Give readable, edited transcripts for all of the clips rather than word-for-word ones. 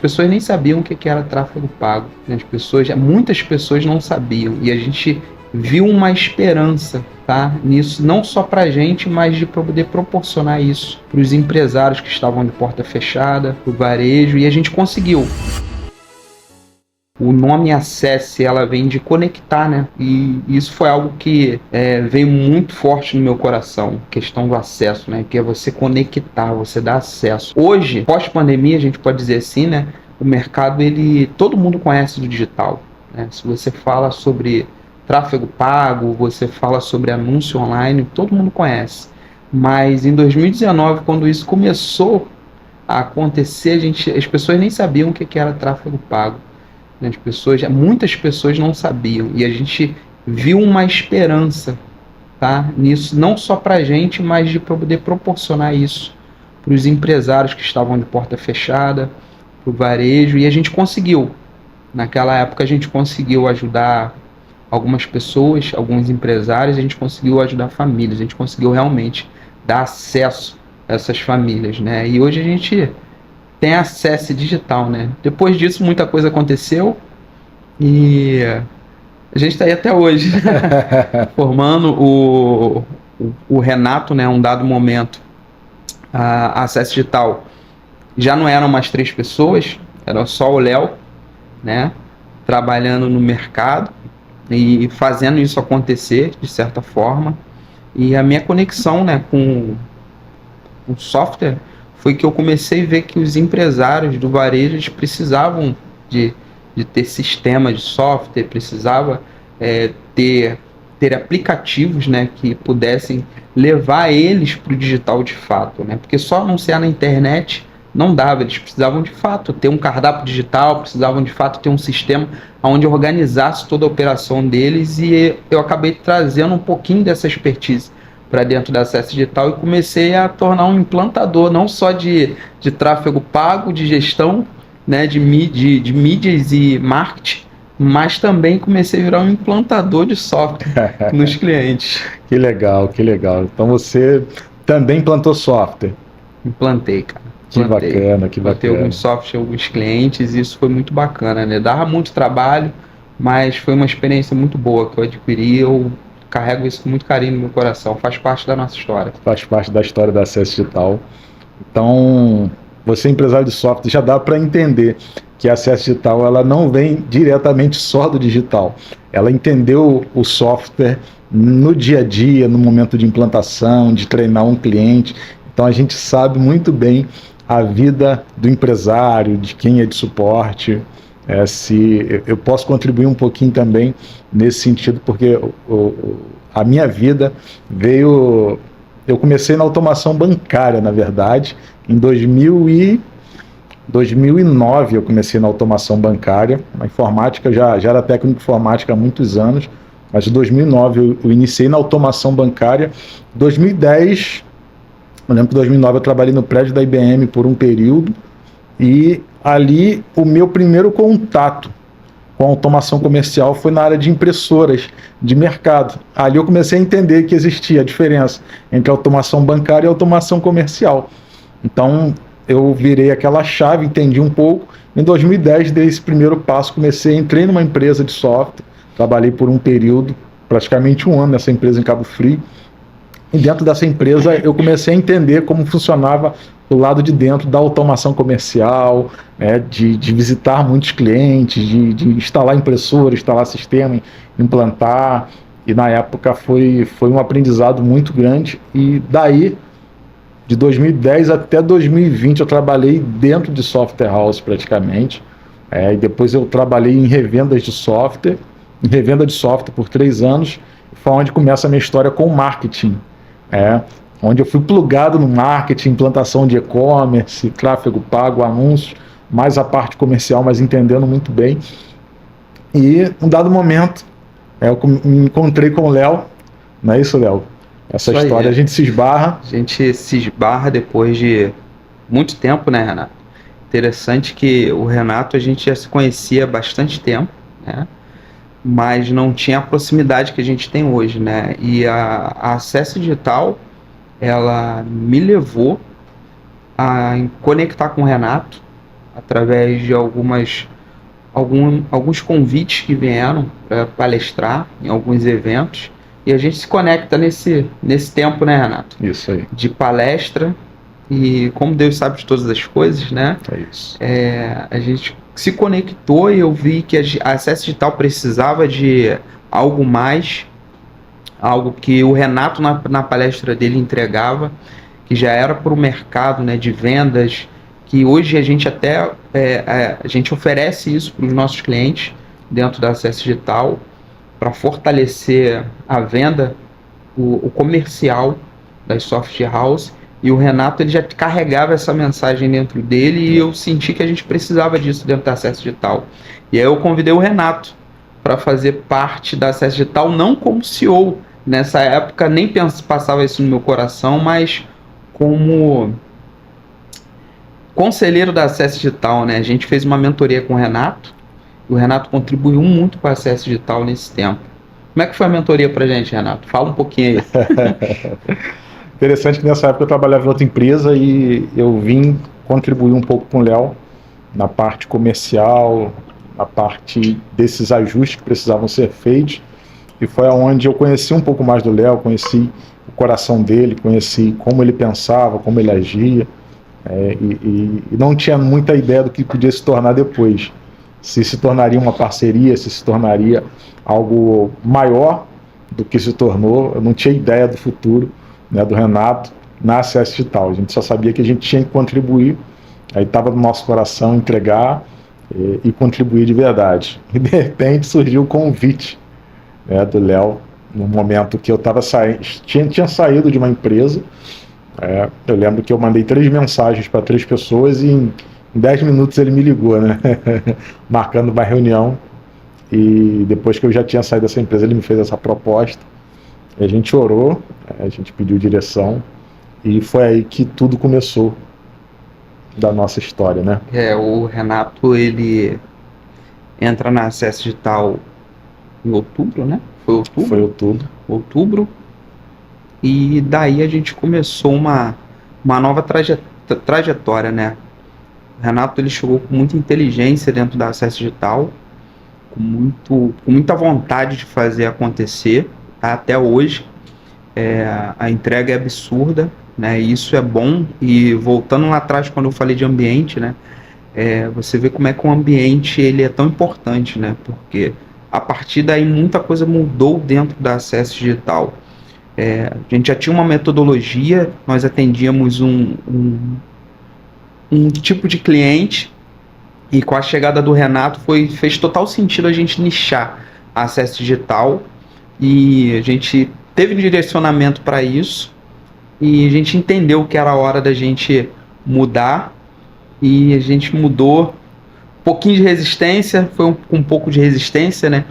pessoas nem sabiam o que era tráfego pago, né? Muitas pessoas não sabiam, e a gente viu uma esperança, tá, nisso, não só para a gente, mas de poder proporcionar isso para os empresários que estavam de porta fechada, para o varejo, e a gente conseguiu. O nome Acesse, ela vem de conectar, né? E isso foi algo que veio muito forte no meu coração, questão do acesso, né? Que é você conectar, você dar acesso. Hoje, pós-pandemia, a gente pode dizer assim, né? O mercado, todo mundo conhece do digital, né? Se você fala sobre tráfego pago, você fala sobre anúncio online, todo mundo conhece. Mas em 2019, quando isso começou a acontecer, as pessoas nem sabiam o que era tráfego pago. Muitas pessoas não sabiam, e a gente viu uma esperança, tá, nisso, não só para a gente, mas de poder proporcionar isso para os empresários que estavam de porta fechada, para o varejo, e a gente conseguiu. Naquela época a gente conseguiu ajudar algumas pessoas, alguns empresários, a gente conseguiu ajudar famílias, a gente conseguiu realmente dar acesso a essas famílias, né? E hoje a gente tem acesso digital, né? Depois disso, muita coisa aconteceu e a gente está aí até hoje, formando o Renato, né? Um dado momento, a Acesso Digital já não eram mais 3 pessoas, era só o Léo, né? Trabalhando no mercado e fazendo isso acontecer de certa forma. E a minha conexão, né, com o software foi que eu comecei a ver que os empresários do varejo precisavam de ter sistema de software, precisava ter aplicativos, né, que pudessem levar eles para o digital de fato, né? Porque só anunciar na internet não dava, eles precisavam de fato ter um cardápio digital, precisavam de fato ter um sistema onde organizasse toda a operação deles, e eu acabei trazendo um pouquinho dessa expertise para dentro da Acesso Digital e comecei a tornar um implantador não só de tráfego pago, de gestão, né, de mídias e marketing, mas também comecei a virar um implantador de software nos clientes. Que legal, que legal. Então você também implantou software? Implantei, cara. Que bacana, que bacana. Botei alguns softwares, alguns clientes, e isso foi muito bacana, né? Dava muito trabalho, mas foi uma experiência muito boa que eu adquiri. Eu carrego isso com muito carinho no meu coração, faz parte da nossa história. Faz parte da história da Acesso Digital. Então, você empresário de software, já dá para entender que a Acesso Digital ela não vem diretamente só do digital. Ela entendeu o software no dia a dia, no momento de implantação, de treinar um cliente. Então, a gente sabe muito bem a vida do empresário, de quem é de suporte. Se eu posso contribuir um pouquinho também nesse sentido, porque a minha vida veio... Eu comecei na automação bancária, na verdade, em 2009 eu comecei na automação bancária, na informática, já era técnico de informática há muitos anos, mas em 2009 eu iniciei na automação bancária. Em 2010, eu lembro que em 2009 eu trabalhei no prédio da IBM por um período, e ali o meu primeiro contato com a automação comercial foi na área de impressoras de mercado. Ali eu comecei a entender que existia a diferença entre automação bancária e automação comercial. Então eu virei aquela chave, entendi um pouco. Em 2010 dei esse primeiro passo, entrei numa empresa de software, trabalhei por um período, praticamente um ano nessa empresa em Cabo Frio. E dentro dessa empresa eu comecei a entender como funcionava o lado de dentro da automação comercial, né, de visitar muitos clientes, de instalar impressora, instalar sistema, implantar. E na época foi um aprendizado muito grande. E daí, de 2010 até 2020, eu trabalhei dentro de software house praticamente. E depois eu trabalhei em revenda de software por 3 anos. Foi onde começa a minha história com marketing. Onde eu fui plugado no marketing, implantação de e-commerce, tráfego pago, anúncios, mais a parte comercial, mas entendendo muito bem. E, um dado momento, eu me encontrei com o Léo, não é isso, Léo? Essa isso história aí. A gente se esbarra. A gente se esbarra depois de muito tempo, né, Renato? Interessante que o Renato a gente já se conhecia há bastante tempo, né? Mas não tinha a proximidade que a gente tem hoje, né? E a Acesso Digital, ela me levou a conectar com o Renato, através de alguns convites que vieram para palestrar em alguns eventos, e a gente se conecta nesse tempo, né, Renato? Isso aí. De palestra, e como Deus sabe de todas as coisas, né? É isso. A gente se conectou e eu vi que a Acesso Digital precisava de algo mais, algo que o Renato na palestra dele entregava, que já era para o mercado, né, de vendas, que hoje a gente até a gente oferece isso para os nossos clientes dentro da Acesso Digital, para fortalecer a venda, o comercial das soft house. E o Renato, ele já carregava essa mensagem dentro dele, e eu senti que a gente precisava disso dentro da Acesso Digital. E aí eu convidei o Renato para fazer parte da Acesso Digital, não como CEO. Nessa época nem passava isso no meu coração, mas como conselheiro da Acesso Digital, né? A gente fez uma mentoria com o Renato, e o Renato contribuiu muito com a Acesso Digital nesse tempo. Como é que foi a mentoria pra gente, Renato? Fala um pouquinho aí. Interessante que nessa época eu trabalhava em outra empresa e eu vim contribuir um pouco com o Léo na parte comercial, na parte desses ajustes que precisavam ser feitos, e foi onde eu conheci um pouco mais do Léo, conheci o coração dele, conheci como ele pensava, como ele agia, e não tinha muita ideia do que podia se tornar depois, se tornaria uma parceria, se tornaria algo maior do que se tornou. Eu não tinha ideia do futuro, né, do Renato na Acesso Digital. A gente só sabia que a gente tinha que contribuir, aí estava no nosso coração entregar e contribuir de verdade. E de repente surgiu o convite, né, do Léo, no momento que eu estava tinha saído de uma empresa. Eu lembro que eu mandei 3 mensagens para 3 pessoas e em 10 minutos ele me ligou, né, marcando uma reunião, e depois que eu já tinha saído dessa empresa ele me fez essa proposta. A gente orou, a gente pediu direção, e foi aí que tudo começou da nossa história, né? O Renato, ele entra na Acesso Digital em outubro, né? Foi outubro. Outubro. E daí a gente começou uma nova trajetória, né? O Renato, ele chegou com muita inteligência dentro da Acesso Digital, com muita vontade de fazer acontecer. Até hoje a entrega é absurda, né? E isso é bom. E voltando lá atrás, quando eu falei de ambiente, né? Você vê como é que o ambiente ele é tão importante, né? Porque a partir daí muita coisa mudou dentro da Acesso Digital. A gente já tinha uma metodologia, nós atendíamos um tipo de cliente, e com a chegada do Renato fez total sentido a gente nichar a Acesso Digital. E a gente teve direcionamento para isso, e a gente entendeu que era a hora da gente mudar, e a gente mudou. Um pouquinho de resistência, foi com um pouco de resistência, né?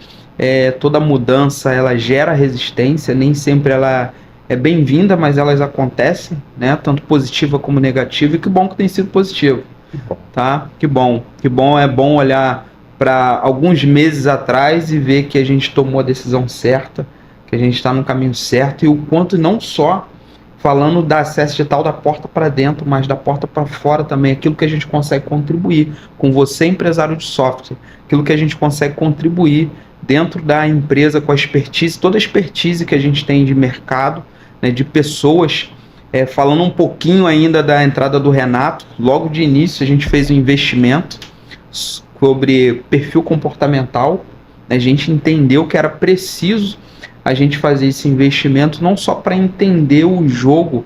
Toda mudança, ela gera resistência, nem sempre ela é bem-vinda, mas elas acontecem, né? Tanto positiva como negativa, e que bom que tem sido positivo, tá? Que bom, é bom olhar para alguns meses atrás e ver que a gente tomou a decisão certa, que a gente está no caminho certo, e o quanto, não só falando da Acesso Digital da porta para dentro, mas da porta para fora também, aquilo que a gente consegue contribuir com você, empresário de software, aquilo que a gente consegue contribuir dentro da empresa com a expertise, toda a expertise que a gente tem de mercado, né, de pessoas. Falando um pouquinho ainda da entrada do Renato, logo de início a gente fez um investimento sobre perfil comportamental. A gente entendeu que era preciso a gente fazer esse investimento, não só para entender o jogo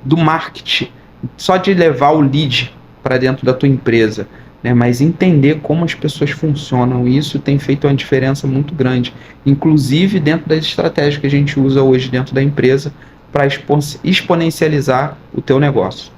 do marketing, só de levar o lead para dentro da tua empresa, né, mas entender como as pessoas funcionam. Isso tem feito uma diferença muito grande, inclusive dentro das estratégias que a gente usa hoje dentro da empresa para exponencializar o teu negócio.